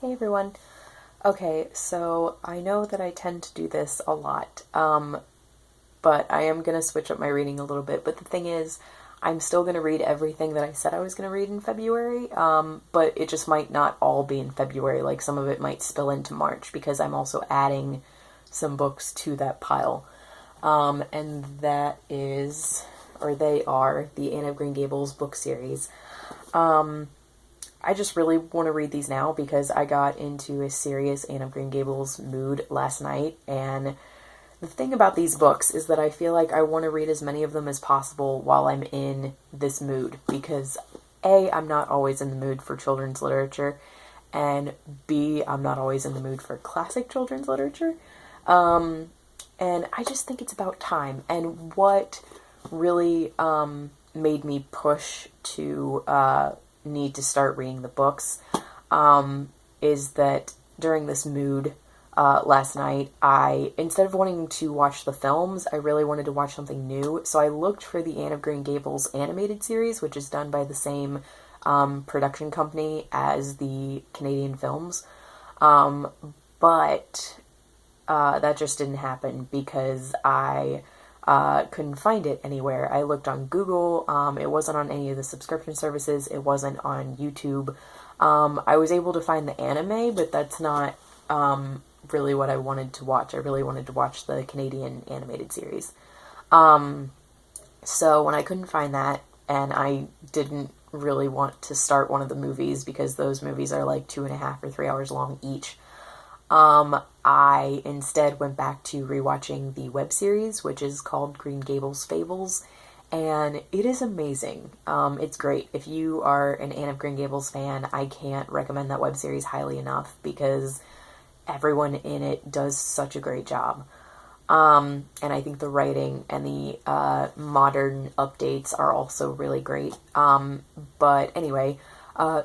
Hey everyone. Okay, so I know that I tend to do this a lot, but I am going to switch up my reading a little bit. But the thing is, I'm still going to read everything that I said I was going to read in February, but it just might not all be in February. Like some of it might spill into March because I'm also adding some books to that pile. And that is, or they are, the Anne of Green Gables book series. I just really want to read these now because I got into a serious Anne of Green Gables mood last night, and the thing about these books is that I feel like I want to read as many of them as possible while I'm in this mood, because A, I'm not always in the mood for children's literature, and B, I'm not always in the mood for classic children's literature. And I just think it's about time. And what really made me push to need to start reading the books is that during this mood last night, instead of wanting to watch the films, I really wanted to watch something new. So I looked for the Anne of Green Gables animated series, which is done by the same production company as the Canadian films. But that just didn't happen because I couldn't find it anywhere. I looked on Google. It wasn't on any of the subscription services. It wasn't on YouTube. I was able to find the anime, but that's not really what I wanted to watch. I really wanted to watch the Canadian animated series. So when I couldn't find that, and I didn't really want to start one of the movies because those movies are like 2.5 or 3 hours long each, I instead went back to rewatching the web series, which is called Green Gables Fables, and it is amazing. It's great. If you are an Anne of Green Gables fan, I can't recommend that web series highly enough because everyone in it does such a great job. And I think the writing and the modern updates are also really great. But anyway,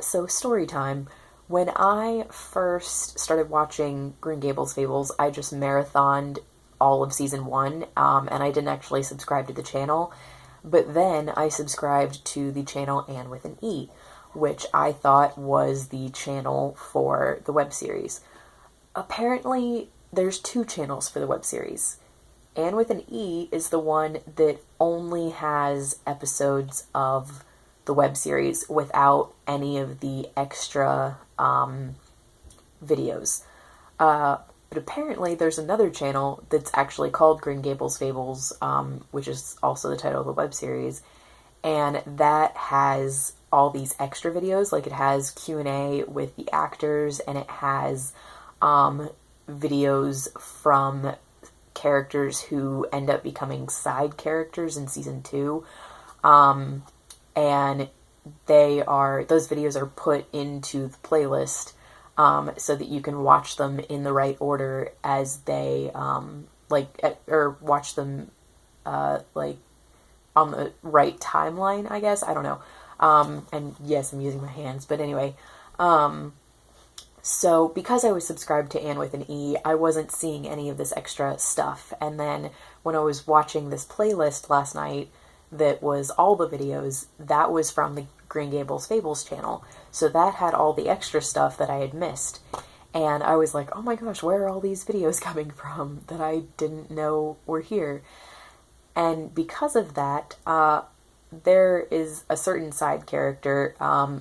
so story time. When I first started watching Green Gables Fables, I just marathoned all of season 1, and I didn't actually subscribe to the channel. But then I subscribed to the channel Anne with an E, which I thought was the channel for the web series. Apparently, there's 2 channels for the web series. Anne with an E is the one that only has episodes of the web series without any of the extra videos. But apparently there's another channel that's actually called Green Gables Fables, which is also the title of the web series, and that has all these extra videos. Like it has Q&A with the actors, and it has videos from characters who end up becoming side characters in season 2. And those videos are put into the playlist so that you can watch them in the right order as they, or watch them, like, on the right timeline, I guess. I don't know. And yes, I'm using my hands, but anyway. So because I was subscribed to Anne with an E, I wasn't seeing any of this extra stuff. And then when I was watching this playlist last night, that was all the videos, that was from the Green Gables Fables channel. So that had all the extra stuff that I had missed. And I was like, oh my gosh, where are all these videos coming from that I didn't know were here? And because of that, there is a certain side character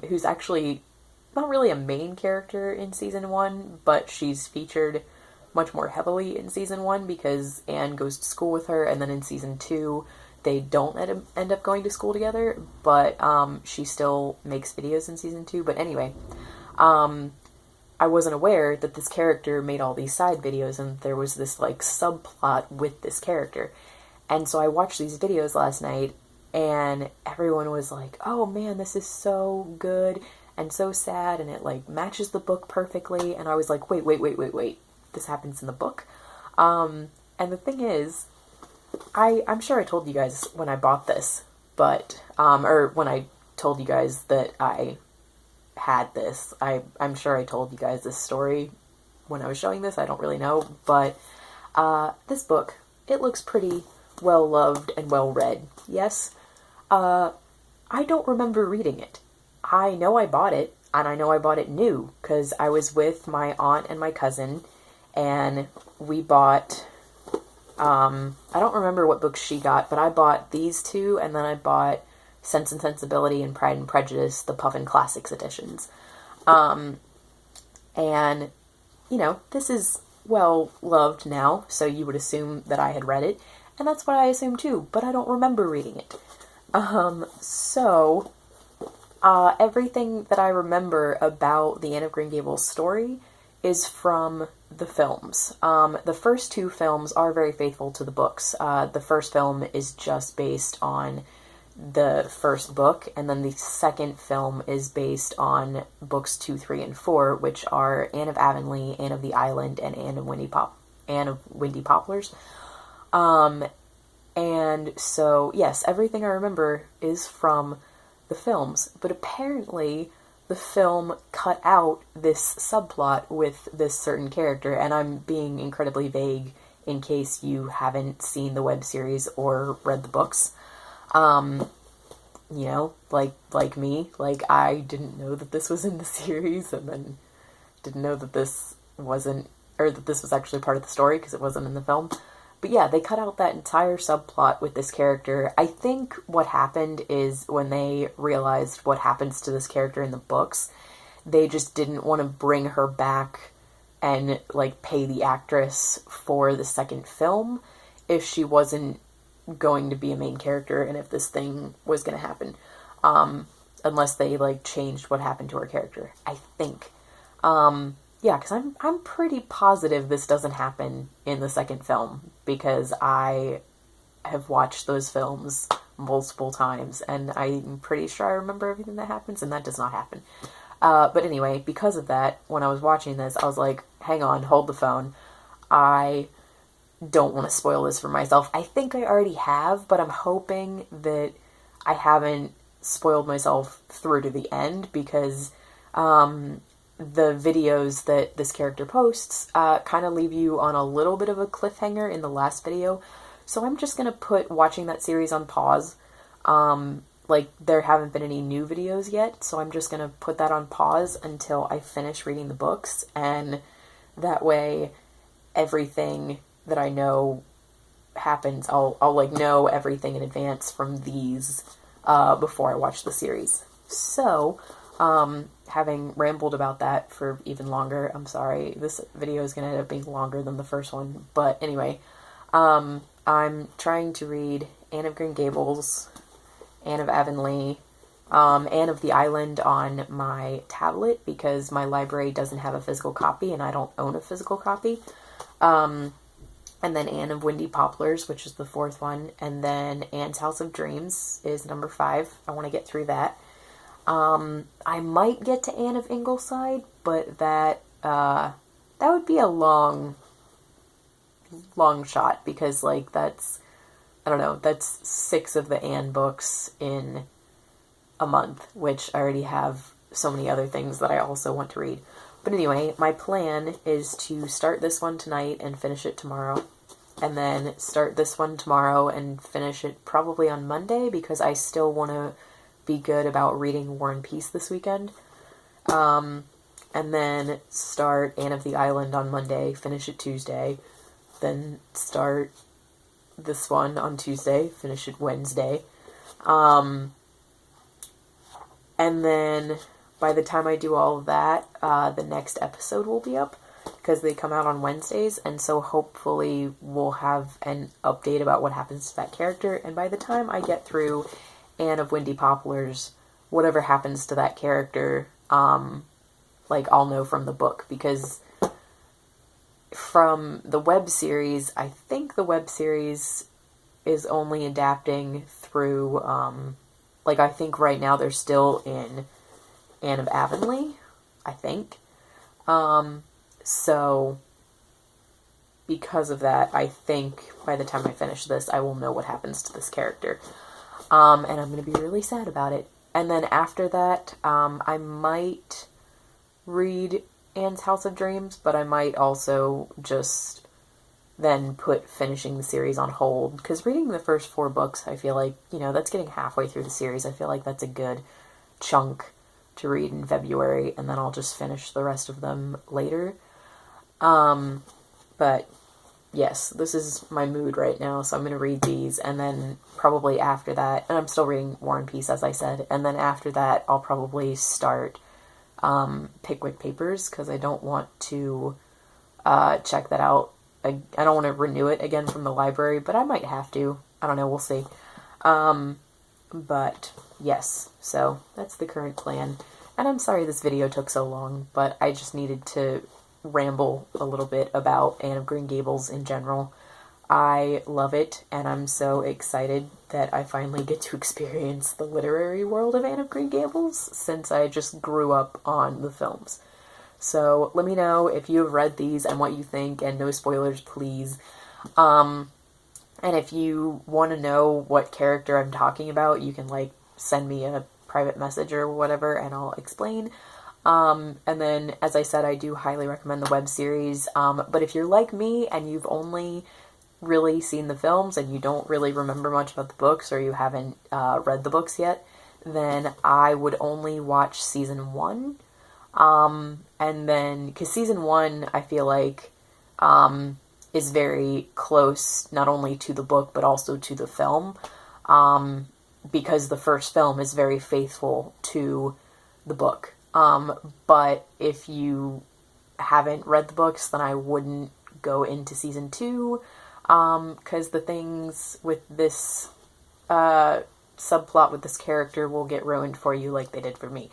who's actually not really a main character in season 1, but she's featured much more heavily in season 1 because Anne goes to school with her, and then in season 2, they don't end up going to school together, but she still makes videos in season 2. But anyway, I wasn't aware that this character made all these side videos, and there was this like subplot with this character. And so I watched these videos last night, and everyone was like, oh man, this is so good and so sad, and it like matches the book perfectly. And I was like, wait, this happens in the book? And the thing is, I'm sure I told you guys when I bought this, but, or when I told you guys that I had this, I'm sure I told you guys this story when I was showing this. I don't really know, but, this book, it looks pretty well loved and well read. Yes. I don't remember reading it. I know I bought it. and I know I bought it new because I was with my aunt and my cousin, and we bought, I don't remember what books she got, but I bought these two, and then I bought Sense and Sensibility and Pride and Prejudice, the Puffin Classics editions. And, you know, this is well loved now, so you would assume that I had read it, and that's what I assumed too, but I don't remember reading it. Everything that I remember about the Anne of Green Gables story is from the films. The first two films are very faithful to the books. The first film is just based on the first book, and then the second film is based on books 2, 3, and 4, which are Anne of Avonlea, Anne of the Island, and Anne of Windy Poplars. And so, yes, everything I remember is from the films, but apparently the film cut out this subplot with this certain character, and I'm being incredibly vague in case you haven't seen the web series or read the books. You know, like me, like I didn't know that this was in the series, and then didn't know that this wasn't, or that this was actually part of the story because it wasn't in the film. But yeah, they cut out that entire subplot with this character. I think what happened is when they realized what happens to this character in the books, they just didn't want to bring her back and, like, pay the actress for the second film if she wasn't going to be a main character and if this thing was going to happen. Unless they, like, changed what happened to her character, I think. Yeah, because I'm pretty positive this doesn't happen in the second film, because I have watched those films multiple times, and I'm pretty sure I remember everything that happens, and that does not happen. But anyway, because of that, when I was watching this, I was like, hang on, hold the phone. I don't want to spoil this for myself. I think I already have, but I'm hoping that I haven't spoiled myself through to the end, because the videos that this character posts kind of leave you on a little bit of a cliffhanger in the last video. So I'm just going to put watching that series on pause. Like, there haven't been any new videos yet, so I'm just going to put that on pause until I finish reading the books, and that way everything that I know happens, I'll like know everything in advance from these before I watch the series. So, having rambled about that for even longer, I'm sorry, this video is going to end up being longer than the first one, but anyway, I'm trying to read Anne of Green Gables, Anne of Avonlea, Anne of the Island on my tablet, because my library doesn't have a physical copy, and I don't own a physical copy, and then Anne of Windy Poplars, which is the fourth one, and then Anne's House of Dreams is number 5. I want to get through that. I might get to Anne of Ingleside, but that would be a long shot, because, like, that's 6 of the Anne books in a month, which I already have so many other things that I also want to read. But anyway, my plan is to start this one tonight and finish it tomorrow, and then start this one tomorrow and finish it probably on Monday, because I still want to be good about reading War and Peace this weekend. And then start Anne of the Island on Monday, finish it Tuesday, then start this one on Tuesday, finish it Wednesday. And then by the time I do all of that, the next episode will be up, because they come out on Wednesdays, and so hopefully we'll have an update about what happens to that character, and by the time I get through Anne of Windy Poplars, whatever happens to that character, like, I'll know from the book, because from the web series, I think the web series is only adapting through, like, I think right now they're still in Anne of Avonlea, I think. So, because of that, I think by the time I finish this, I will know what happens to this character. And I'm going to be really sad about it. And then after that, I might read Anne's House of Dreams, but I might also just then put finishing the series on hold, because reading the first 4 books, I feel like, you know, that's getting halfway through the series. I feel like that's a good chunk to read in February, and then I'll just finish the rest of them later. But yes, this is my mood right now, so I'm going to read these, and then probably after that, and I'm still reading War and Peace, as I said, and then after that, I'll probably start Pickwick Papers, because I don't want to check that out. I don't want to renew it again from the library, but I might have to. I don't know, we'll see. But yes, so that's the current plan. And I'm sorry this video took so long, but I just needed to ramble a little bit about Anne of Green Gables in general. I love it, and I'm so excited that I finally get to experience the literary world of Anne of Green Gables, since I just grew up on the films. So let me know if you have read these and what you think, and no spoilers, please. And if you want to know what character I'm talking about, you can, like, send me a private message or whatever, and I'll explain. And then, as I said, I do highly recommend the web series. But if you're like me and you've only really seen the films and you don't really remember much about the books, or you haven't read the books yet, then I would only watch season 1. And then, because season 1, I feel like, is very close, not only to the book, but also to the film, because the first film is very faithful to the book. But if you haven't read the books, then I wouldn't go into season 2, because the things with this, subplot with this character will get ruined for you like they did for me.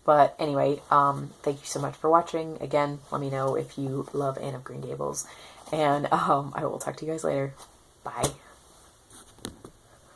But anyway, thank you so much for watching. Again, let me know if you love Anne of Green Gables. And I will talk to you guys later. Bye.